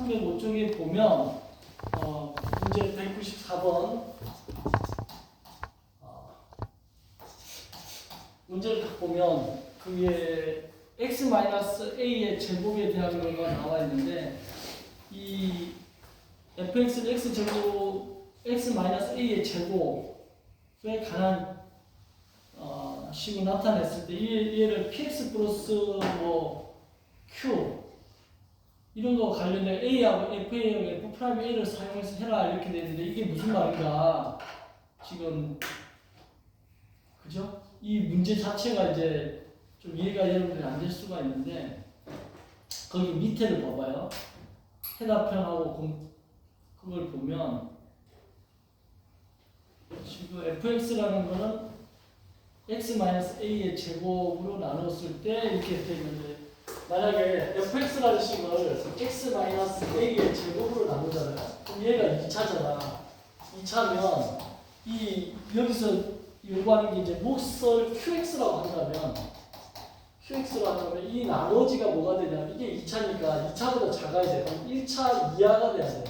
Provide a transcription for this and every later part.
305쪽에 보면 문제 194번 문제를 딱 보면 그게 x-a의 제곱에 대한 거가 나와 있는데 이 fx는 x제곱 x-a의 제곱에 관한 식으로 나타냈을 때 얘를 px 플러스 뭐 q 이런 거 관련된 a하고 fa하고 f'a를 사용해서 해라 이렇게 되는데 이게 무슨 말인가 지금 그죠? 이 문제 자체가 이제 좀 이해가 여러분들이 안 될 수가 있는데 거기 밑에를 봐봐요. 해답편하고 그걸 보면 지금 fx라는 거는 x-a의 제곱으로 나눴을 때 이렇게 되어 있는데 만약에 fx라는 식을 x-a의 제곱으로 나누잖아요. 그럼 얘가 2차잖아. 2차면 이 여기서 요구하는 게 이제 목설 qx라고 한다면 이 나머지가 뭐가 되냐면 이게 2차니까 2차보다 작아야 돼. 그럼 1차 이하가 돼야 돼요.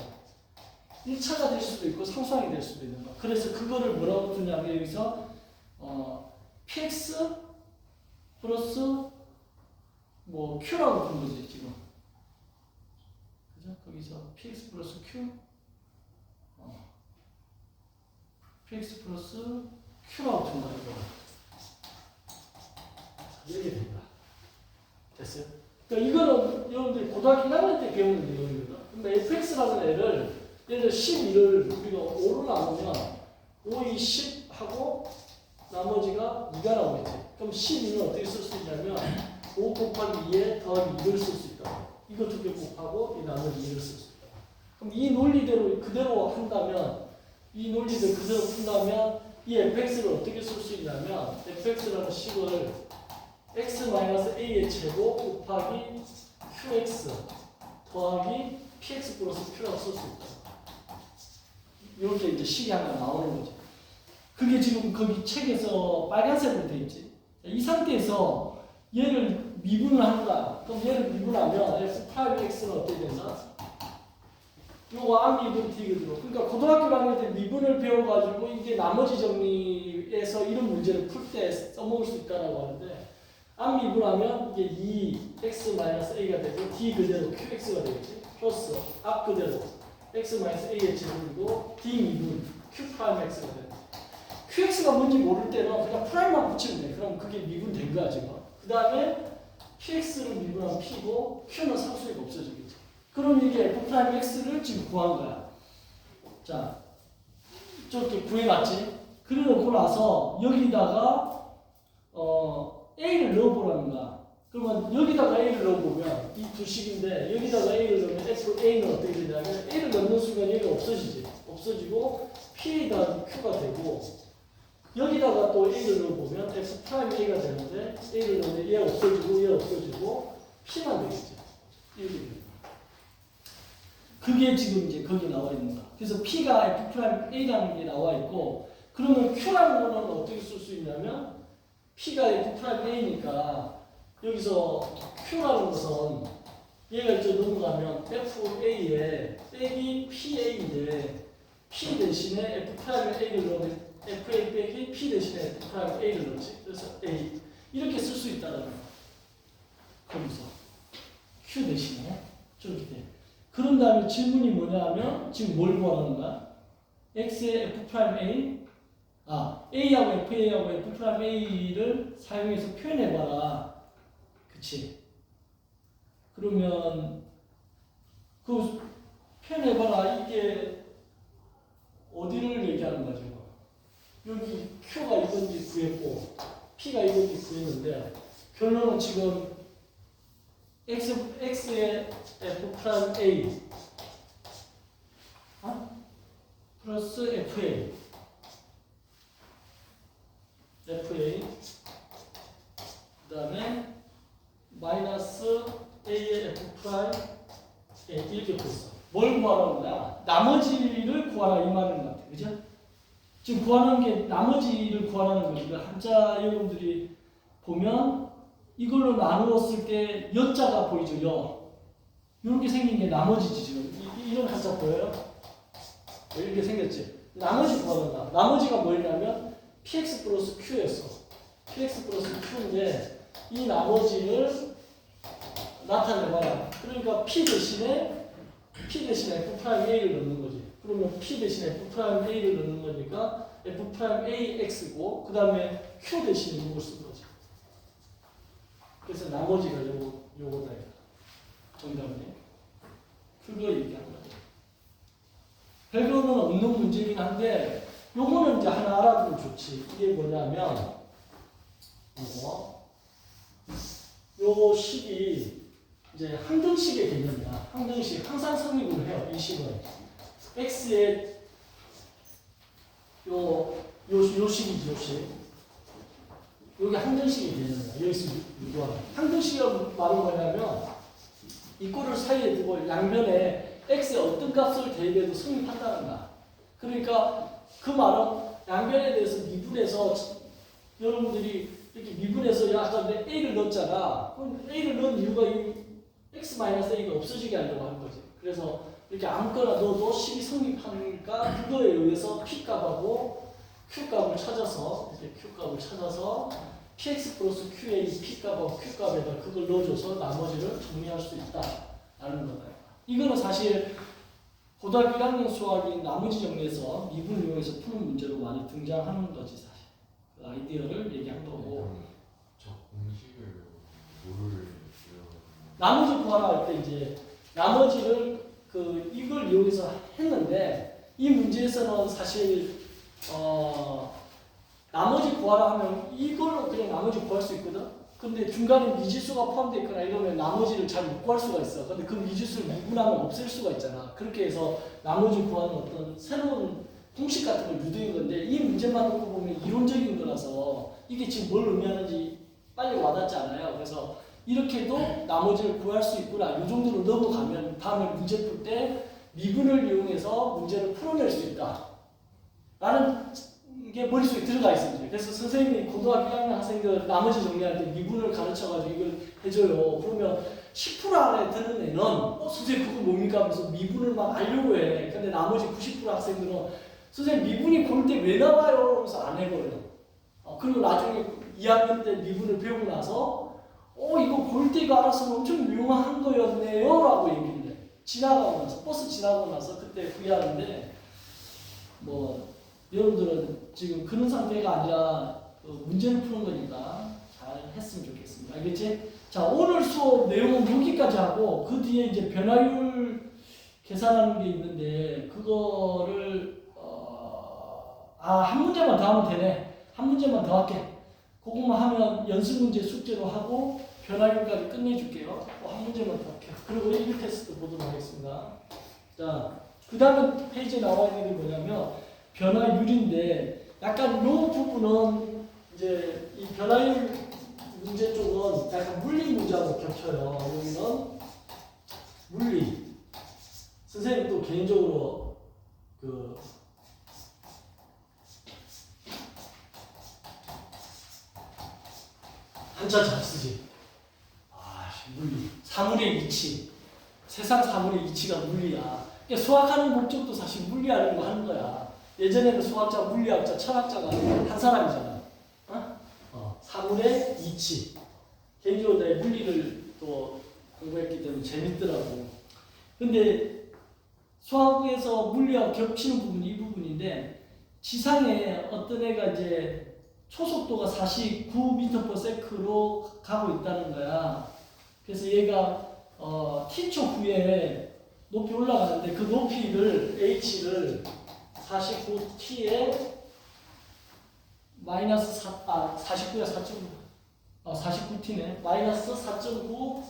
1차가 될 수도 있고 상수항이 될 수도 있는 거. 그래서 그거를 뭐라고 두냐면 여기서 px 플러스 뭐 q라고 둔 거지 지금. 그죠? 거기서 px 플러스 q px 플러스 q라고 둔 거야 이거. 이렇게 된다. 됐어요? 그러니까 이거는 여러분들이 고등학교 1학년 때 배우는 내용이거든. 근데 fx라는 애를 예를 들어 12를 우리가 5로 나누면 5, 2, 10 하고 나머지가 2가 나오겠지. 그럼 12는 어떻게 쓸 수 있냐면 5 곱하기 2에 더하기 2를 쓸 수 있다. 이거 두 개 곱하고 이 나머지 2를 쓸 수 있다. 그럼 이 논리대로 그대로 한다면 이 fx를 어떻게 쓸 수 있냐면 fx라는 식을 x-a의 제곱 곱하기 qx 더하기 px 플러스 q라고 쓸 수 있다. 이렇게 이제 식이 하나 나오는 거죠. 그게 지금 거기 책에서 빨간색으로 되어 있지. 이 상태에서 얘를 미분을 한다. 그럼 얘를 미분하면 f'x는 어떻게 된다? 요거 암미분 D거든요. 그러니까 고등학교 다닐 때 미분을 배워가지고 이게 나머지 정리에서 이런 문제를 풀 때 써먹을 수 있다라고 하는데 암미분하면 이게 2x-a가 되고 D 그대로 qx가 되겠지. 플러스 앞 그대로 x-a의 제곱이고 D 미분 q'x가 되고 qx가 뭔지 모를 때는 그냥 프라임만 붙이면 돼. 그럼 그게 미분된 거야 지금. 그 다음에 px를 미분하면 p고 q는 상수니까 없어지겠지. 그럼 이게 f'x를 지금 구한 거야. 자, 저렇게 구해놨지. 그래놓고 나서 여기다가 a를 넣어보라는 거야. 그러면 여기다가 a를 넣어보면 이 두 식인데 여기다가 a를 넣으면 fa는 어떻게 되냐면 a를 넣는 순간 얘가 없어지지. 없어지고 p 더하기 q가 되고 여기다가 또 a를 넣어보면 f'a가 되는데 a를 넣으면 얘 없어지고 p만 되겠지. 이렇게 됩니다. 그게 지금 이제 거기 나와 있는 거야. 그래서 p가 f'a라는 게 나와 있고 그러면 q라는 거는 어떻게 쓸 수 있냐면 p가 f'a니까 여기서 q라는 것은 얘가 이제 넘어가면 fa에 빼기 pa인데 p 대신에 f'a를 넣으면 fa 빼기 p 대신에 f'a를 넣지. 그래서 a 이렇게 쓸 수 있다는 거야. 거기서 q 대신에 저렇게 돼. 그런 다음에 질문이 뭐냐면 지금 뭘 구하는 거야? x의 f'a a하고 fa하고 f'a를 사용해서 표현해봐라. 그치? 그러면 그 표현해봐라 이게 어디를 얘기하는 거죠? 여기 q가 이건지 구했고 p가 이건지 구했는데 결론은 지금 x의 f'a 플러스 fa 그 다음에 마이너스 a의 f'a 이렇게 구했어. 뭘 구하라는 거야? 나머지를 구하라 이 말인 것 같아. 그죠? 지금 구하는 게 나머지를 구하라는 거지. 한자 여러분들이 보면 이걸로 나누었을 때 여자가 보이죠. 여. 이렇게 생긴 게 나머지지 지금. 이런 한자 보여요? 이렇게 생겼지. 나머지 구하는다. 나머지가 뭐였냐면 px 플러스 q였어. px 플러스 q인데 이 나머지를 나타내봐라. 그러니까 p 대신에 f'a를 넣는 거지. 그러면 p 대신에 f'a를 넣는 거니까 f'ax고 그 다음에 q 대신에 이걸 쓴 거지. 그래서 나머지가 요거다. 정답이네. 그거 얘기한 거죠. 별거는 없는 문제긴 한데 요거는 이제 하나 알아두면 좋지. 이게 뭐냐면 요 식이 이제 항등식의 개념이야. 항등식 항상 성립을 해요. 이 식은 x의 요 식이지. 요 식. 요게 항등식의 개념이야. 여기서 유도하는 항등식이라는 말은 뭐냐면 이 꼴을 사이에 두고 양변에 x의 어떤 값을 대입해도 성립한다는 거야. 그러니까 그 말은 양변에 대해서 미분해서 여러분들이 이렇게 미분해서 아까 a를 넣었잖아. 그럼 a를 넣은 이유가 이 x-a가 없어지게 하려고 하는 거지. 그래서 이렇게 아무거나 넣어도 식이 성립하니까 그거에 의해서 p값하고 q값을 찾아서 이렇게 q값을 찾아서 px 플러스 q의 p값하고 q값에다 그걸 넣어줘서 나머지를 정리할 수 있다라는 거다. 이거는 사실 고등학교 1학년 수학이 나머지 정리해서 미분을 이용해서 푸는 문제로 많이 등장하는 거지 사실. 그 아이디어를 얘기한 거고. 저 공식을 모를 나머지 구하라 할 때 이제 나머지를 이걸 이용해서 했는데 이 문제에서는 사실 나머지 구하라 하면 이걸로 그냥 나머지 구할 수 있거든. 근데 중간에 미지수가 포함되어 있거나 이러면 나머지를 잘 못 구할 수가 있어. 근데 그 미지수를 미분하면 없앨 수가 있잖아. 그렇게 해서 나머지 구하는 어떤 새로운 공식 같은 걸 유도한 건데 이 문제만 놓고 보면 이론적인 거라서 이게 지금 뭘 의미하는지 빨리 와닿지 않아요. 그래서 이렇게도 나머지를 구할 수 있구나. 이 정도로 넘어가면 다음에 문제 풀 때 미분을 이용해서 문제를 풀어낼 수 있다. 라는 게 머릿속에 들어가 있습니다. 그래서 선생님이 고등학교 1학년 학생들 나머지 정리할 때 미분을 가르쳐가지고 이걸 해줘요. 그러면 10% 안에 드는 애는 선생님 그거 뭡니까 하면서 미분을 막 알려고 해. 근데 나머지 90% 학생들은 선생님 미분이 골 때 왜 나와요? 하면서 안 해버려요. 그리고 나중에 2학년 때 미분을 배우고 나서 이거 골 때가 알았으면 엄청 유용한 거였네요 라고 얘기를 해. 지나가고 나서 버스 지나고 나서 그때 후회하는데 여러분들은 지금 그런 상태가 아니라 문제를 푸는 거니까 잘 했으면 좋겠습니다. 알겠지? 자, 오늘 수업 내용은 여기까지 하고 그 뒤에 이제 변화율 계산하는 게 있는데 그거를 한 문제만 더 하면 되네. 한 문제만 더 할게. 그것만 하면 연습 문제 숙제로 하고 변화율까지 끝내줄게요. 한 문제만 더 할게요. 그리고 1 테스트 보도록 하겠습니다. 자, 그 다음에 페이지에 나와 있는 게 뭐냐면 변화율인데 약간 이 부분은 이제 이 변화율 문제 쪽은 약간 물리 문제하고 겹쳐요. 여기는 물리. 선생님 또 개인적으로 한자 잘 쓰지. 물리. 사물의 이치. 세상 사물의 이치가 물리야. 그러니까 수학하는 목적도 사실 물리하려고 하는 거야. 예전에는 수학자, 물리학자, 철학자가 한 사람이잖아. 사물의 이치. 개인적으로 내가 물리를 또 공부했기 때문에 재밌더라고. 근데 수학에서 물리하고 겹치는 부분이 이 부분인데 지상에 어떤 애가 이제 초속도가 49m/s로 가고 있다는 거야. 그래서 얘가 t초 후에 높이 올라가는데 그 높이를 h를 49t에 마이너스 49야 49t네. 마이너스 4.9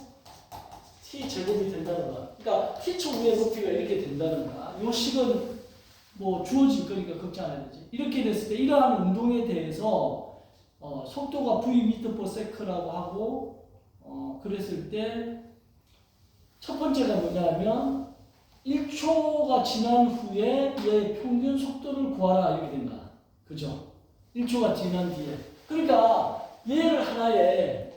t 제곱이 된다는 거야. 그러니까 t초 위의 높이가 이렇게 된다는 거야. 이 식은 주어질 거니까 걱정 안 해야 되지. 이렇게 됐을 때 이러한 운동에 대해서 속도가 v/s라고 하고 그랬을 때 첫 번째가 뭐냐면 1초가 지난 후에 얘의 평균 속도를 구하라 이렇게 된다. 그죠? 1초가 지난 뒤에. 그러니까 얘를 하나의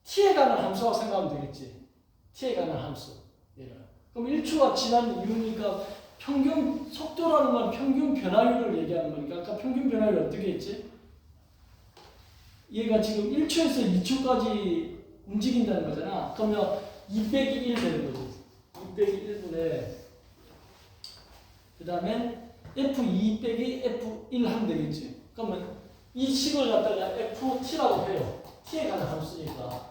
t에 관한 함수라고 생각하면 되겠지. t에 관한 함수. 얘를. 그럼 1초가 지난 이유니까 평균 속도라는 건 평균 변화율을 얘기하는 거니까 아까 평균 변화율 어떻게 했지? 얘가 지금 1초에서 2초까지 움직인다는 거잖아. 그러면 2 빼기 1 되는 거지. 2 빼기 1분의 그 다음에 F2 빼기 F1 하면 되겠지. 그러면 이 식을 갖다가 FT라고 해요. T에 관한 함수니까.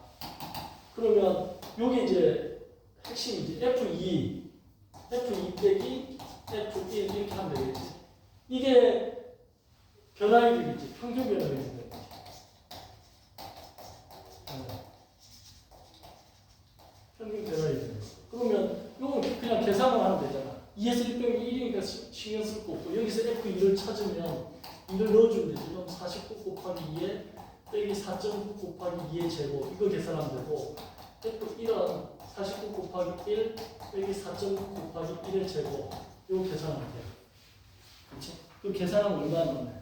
그러면 요게 이제 핵심이지. F2 빼기 F1 이렇게 하면 되겠지. 이게 변화율이겠지. 평균 변화율이겠지. 평균 변화율. 그러면 요건 그냥 계산을 하면 되잖아. 2에서 1 빼기 1이니까 신경 쓸 거 없고 여기서 F2를 찾으면 2를 넣어주면 되지. 그럼 49 곱하기 2에 빼기 4.9 곱하기 2의 제곱 이거 계산하면 되고 F1은 49 곱하기 1 빼기 4.9 곱하기 1의 제곱 이거 계산하면 돼요. 그렇지? 그 계산하면 얼마나 나오나요?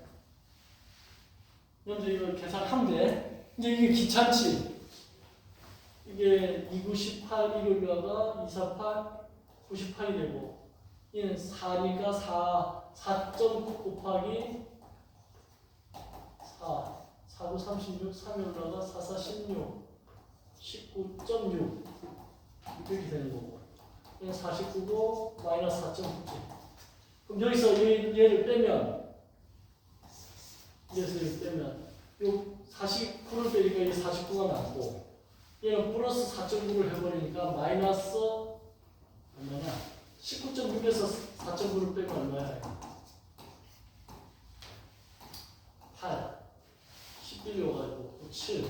먼저 이거 계산하면 돼. 이제 이게 귀찮지? 이게 298 1올라가 248 98이 되고 얘는 4니까 4.9 곱하기 4 9 36 3이 올라가 4 4 16 19.6 이렇게 되는 거고 얘는 49고 마이너스 4.9지. 그럼 여기서 얘를 빼면 여기서 빼면 요 49를 빼니까 이게 49가 나고 얘는 플러스 4.9를 해버리니까 마이너스 얼마냐 19.6에서 4.9를 빼면 얼마야? 8 11이 와가지고 7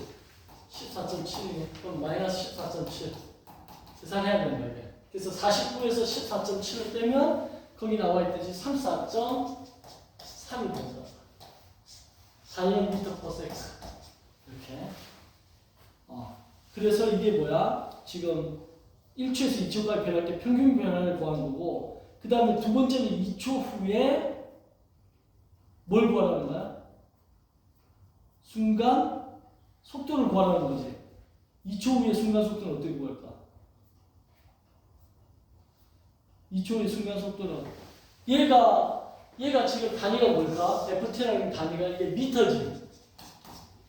14.7이네. 그럼 마이너스 14.7 계산해야 된다 이게. 그래서 49에서 14.7을 빼면 거기 나와 있듯이 34.3이 된다. 단위는 미터 퍼 세컨드 이렇게. 그래서 이게 뭐야? 지금 1초에서 2초까지 변할 때 평균 변화를 구하는 거고 그 다음에 두 번째는 2초 후에 뭘 구하라는 거야? 순간 속도를 구하라는 거지. 2초 후에 순간 속도는 어떻게 구할까? 2초 후에 순간 속도는 얘가 지금 단위가 뭘까? FT라는 단위가 이게 미터지.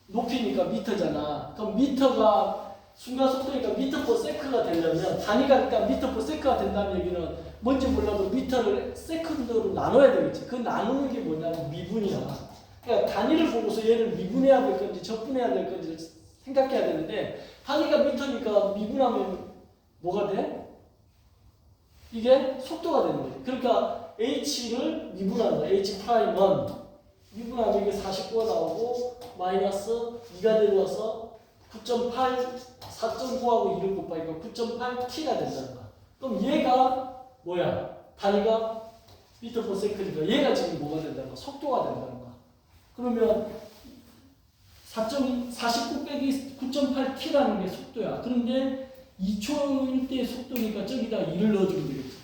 높이니까 미터잖아. 그럼 미터가 순간 속도니까 미터 퍼 세크가 되려면 단위가 일단 미터 퍼 세크가 된다는 얘기는 뭔지 몰라도 미터를 세컨드로 나눠야 되겠지. 그 나누는 게 뭐냐면 미분이야. 그러니까 단위를 보고서 얘를 미분해야 될 건지 적분해야 될 건지 생각해야 되는데 단위가 미터니까 미분하면 뭐가 돼? 이게 속도가 되는 거지. 그러니까 h를 미분하는 거야. h 프라임은 미분하면 이게 49가 나오고 마이너스 2가 내려와서 9.8 4.9하고 2를 곱하니까 9.8t가 된다는 거야. 그럼 얘가 뭐야? 단위가 미터 퍼 세컨드니까 얘가 지금 뭐가 된다는 거야? 속도가 된다는 거야. 그러면 49 빼기 9.8t라는 게 속도야. 그런데 2초일 때의 속도니까 저기다 2를 넣어주면 되겠지.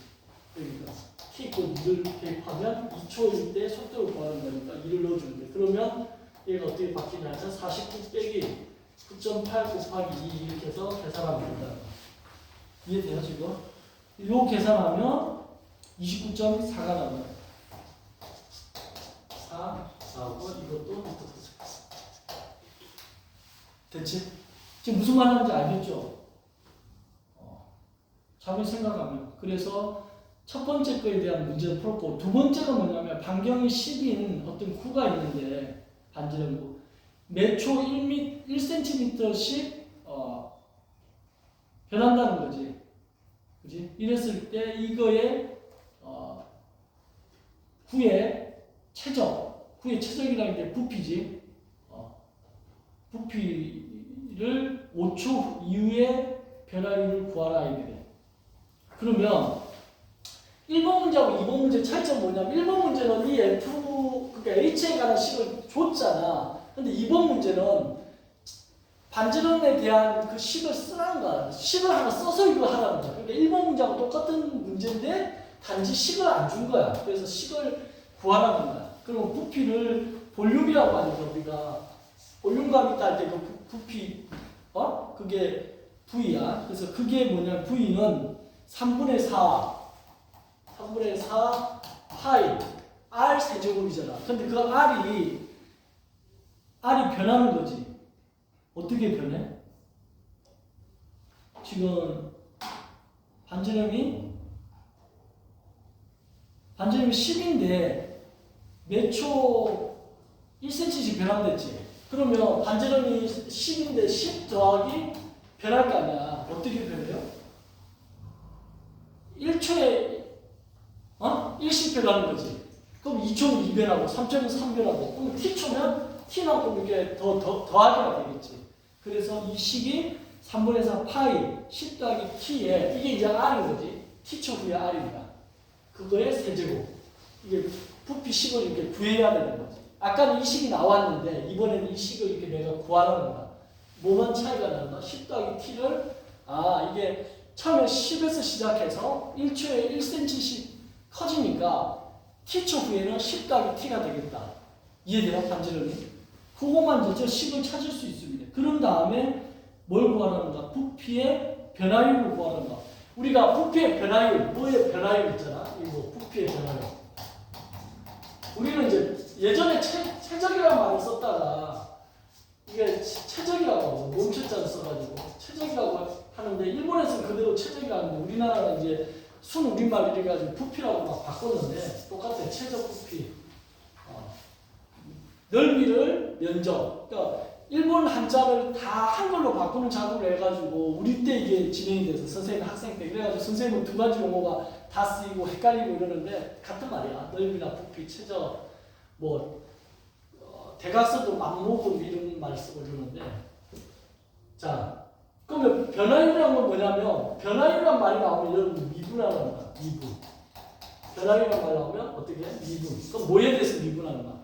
그러니까 t 있고 2를 대입하면 2초일 때 속도를 구하는 거니까 2를 넣어주면 돼. 그러면 얘가 어떻게 바뀌냐면 49 빼기 9.8 곱하기 2 이렇게 해서 계산하면 된다. 이해돼요 지금? 요 계산하면 29.4가 나와요. 4하고 이것도 됐지? 지금 무슨 말 하는지 알겠죠? 잘 생각하면. 그래서 첫 번째 거에 대한 문제를 풀었고 두 번째가 뭐냐면 반경이 10인 어떤 구가 있는데 반지름구 매 초 1cm씩 변한다는 거지. 그지? 이랬을 때 이거의 구의 최적이라는 게 부피지. 부피를 5초 이후에 변화율을 구하라 이게. 그러면 1번 문제하고 2번 문제 차이점 뭐냐면 1번 문제는 이 F 그러니까 H에 관한 식을 줬잖아. 근데 2번 문제는 반지름에 대한 그 식을 쓰라는 거야. 식을 하나 써서 이거 하라는 거야. 그러니까 1번 문제하고 똑같은 문제인데 단지 식을 안 준 거야. 그래서 식을 구하라는 거야. 그러면 부피를 볼륨이라고 하니까 우리가 볼륨감 있다 할 때 그 부피 그게 V야. 그래서 그게 뭐냐 V는 3분의 4 파이 r 세제곱이잖아. 근데 그 r이 변하는 거지. 어떻게 변해? 지금 반지름이 10인데 몇 초 1cm씩 변환됐지. 그러면 반지름이 10인데 10 더하기 변할 거 아니야. 어떻게 변해요? 1초에 1씩 변하는 거지. 그럼 2초는 2변하고 3초는 3변하고 그럼 t초면 t만큼 이렇게 더하기가 되겠지. 그래서 이 식이 3분의 4 파이 10 더하기 t에 이게 이제 r인 거지. t초 후에 r입니다. 그거의 세제곱. 이게 부피 식을 이렇게 구해야 되는 거지. 아까는 이 식이 나왔는데 이번에는 이 식을 이렇게 내가 구하라는 거야. 뭐만 차이가 나나? 10 더하기 t를 이게 처음에 10에서 시작해서 1초에 1cm씩 커지니까 t초 후에는 10 더하기 t가 되겠다. 이해돼요? 반지름이? 그것만 이제 저 식을 찾을 수 있습니다. 그런 다음에 뭘 구하라는가? 부피의 변화율을 구하는가? 우리가 부피의 변화율, 뭐의 변화율 있잖아. 이거 부피의 변화율. 우리는 이제 예전에 최적이라는 말을 썼다가 이게 최적이라고 멈췄자를 써가지고 최적이라고 하는데 일본에서는 그대로 최적이라고 하는데 우리나라는 이제 순우리말 이래가지고 부피라고 막 바꿨는데 똑같아. 최적 부피. 넓이를 면적. 그러니까 일본 한자를 다 한글로 바꾸는 작업을 해가지고 우리 때 이게 진행이 돼서 선생님 학생 때 그래가지고 선생님은 두 가지 용어가 다 쓰이고 헷갈리고 이러는데 같은 말이야. 넓이나 부피, 최적, 대각선도 막목은 이런 말 쓰고 이러는데 자 그러면 변화율이란 건 뭐냐면 변화율이란 말이 나오면 여러분 미분하는 거야. 미분. 변화율이란 말이 나오면 어떻게 해? 미분. 그럼 뭐에 대해서 미분하는 거야?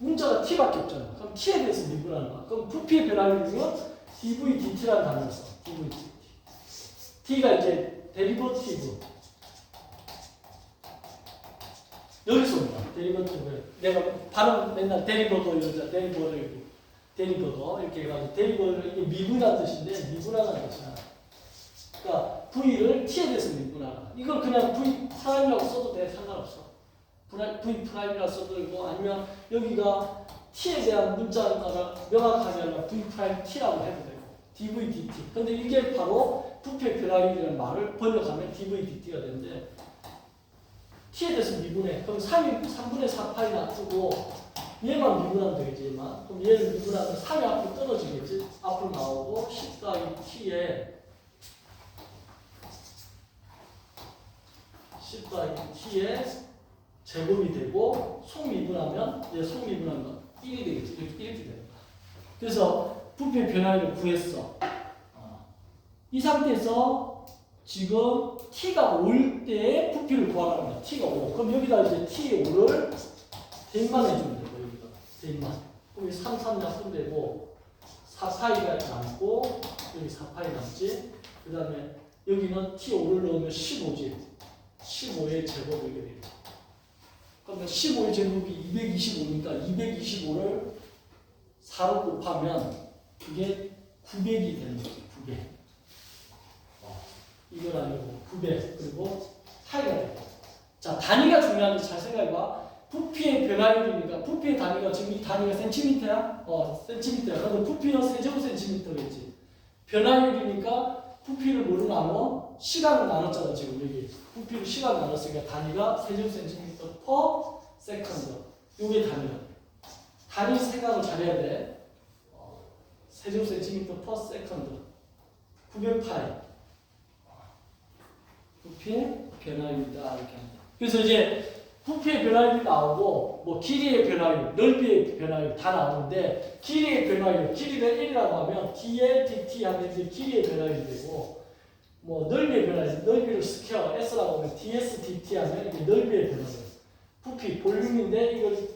문자가 t밖에 없잖아. 그럼 t에 대해서 미분하는 거야. 그럼 부피의 변화율이면 dv dt라는 단어를 써. dv dt. t가 이제 데리버티브. 여기서 온 거야. 데리버티브. 내가 발음 맨날 데리버거 이러자. 데리버거 이렇게 해가지고 데리버거 이게 미분한 뜻인데 미분하는 뜻이야. 그러니까 v를 t에 대해서 미분하라. 이걸 그냥 v 프라임이라고 써도 돼. 상관없어. v 프라임이라고 써도 되고 아니면 여기가 t에 대한 문자가 명확하게 하면 v 프라임 t라고 해도 되고 dv dt. 근데 이게 바로 부피의 변화율이라는 말을 번역하면 dv dt가 되는데 t에 대해서 미분해. 그럼 3분의 4파이 놔두고 얘만 미분하면 되겠지. 얘만. 그럼 얘를 미분하면 3이 앞으로 떨어지겠지. 앞으로 나오고 10 더하기 t에 10 더하기 t에 제곱이 되고 속미분하면 얘 속미분하면 1이 되겠지. 이렇게 되는 거야. 그래서 부피의 변화율을 구했어. 이 상태에서 지금 t가 5일 때 부피를 구하라는 거야. t가 5. 그럼 여기다 이제 t의 5를 대입만 해주면 되고 여기다 대입만. 그럼 3, 3 약분되고 4파이가 남고 여기 4파이 남지. 그 다음에 여기는 t5를 넣으면 15지. 15의 제곱 이렇게 되겠지. 그러면 15의 제곱이 225니까 225를 4로 곱하면 그게 900이 되는 거지. 900. 이건 아니고 900 그리고 파이가 되고. 자 단위가 중요한데 잘 생각해봐. 부피의 변화율이니까 부피의 단위가 지금 이 단위가 센티미터야? 센티미터야. 그럼 부피는 세제곱센티미터겠지. 변화율이니까 부피를 뭐로 나눠? 시간을 나눴잖아. 지금 여기 부피를 시간 나눴으니까 단위가 세제곱센티미터 per 세컨드. 요게 단위야. 단위 생각을 잘해야 돼. 세제곱센티미터 per 세컨드 900파이 부피의 변화율이다 이렇게 합니다. 그래서 이제 부피의 변화율이 나오고 길이의 변화율, 넓이의 변화율 다 나오는데 길이의 변화율, 길이를 1이라고 하면 dl, dt 하면 이제 길이의 변화율이 되고 넓이의 변화율, 넓이를 스퀘어 s라고 하면 ds, dt 하면 이게 넓이의 변화율. 부피, 볼륨인데 이걸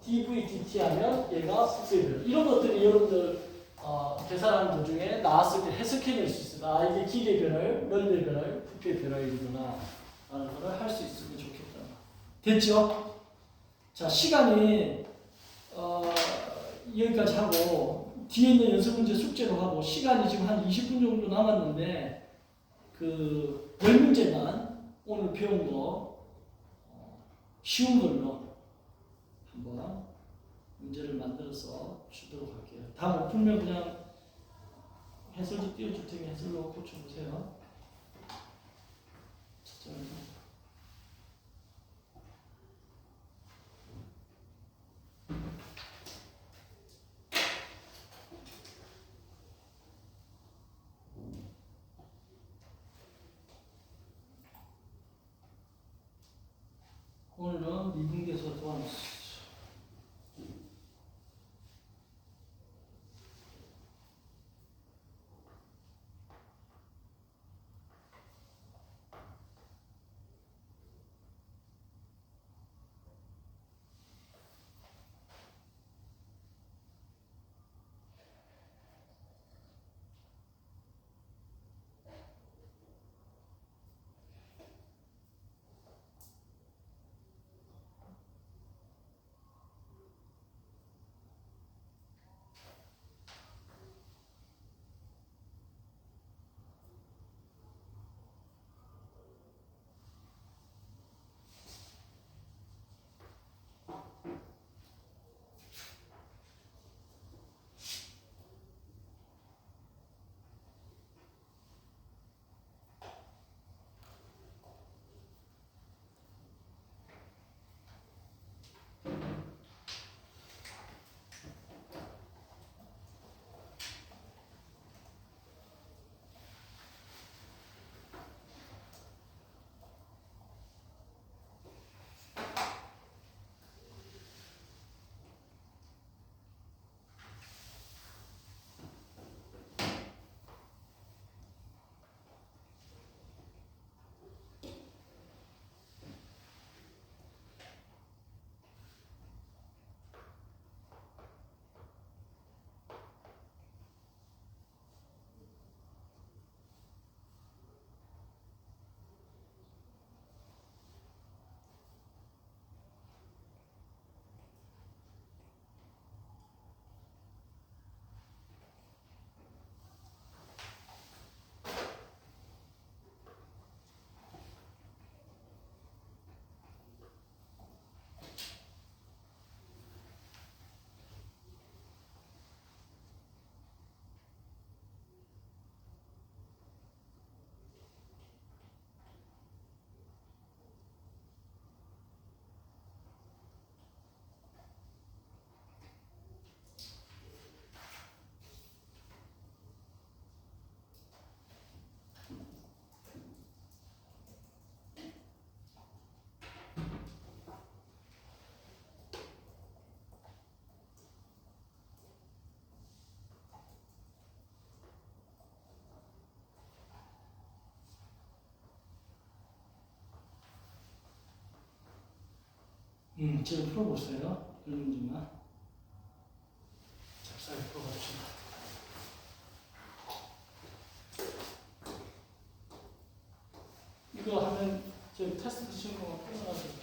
dv, dt 하면 얘가 부피의 변화율. 이런 것들이 여러분들 계산하는 도중에 나왔을 때 해석해낼 수 있어요. 이게 길이의 변화율, 넓이의 변화율, 부피의 변화율이구나 라는 걸 할 수 있으면 좋겠다. 됐죠? 자, 시간이 여기까지 하고 뒤에 있는 연습 문제 숙제로 하고 시간이 지금 한 20분 정도 남았는데 그 열 문제만 오늘 배운 거 쉬운 걸로 한번 문제를 만들어서 주도록 할게요. 다 못 풀면 그냥 해설지 띄워줄 테니 해설로 고쳐보세요. 오늘은 미분계에서 도와놨어. 지금 풀어보세요. 열 문제만. 잽싸게 풀어봅시다. 이거 하면 저기 테스트 치는 거 끝나가지고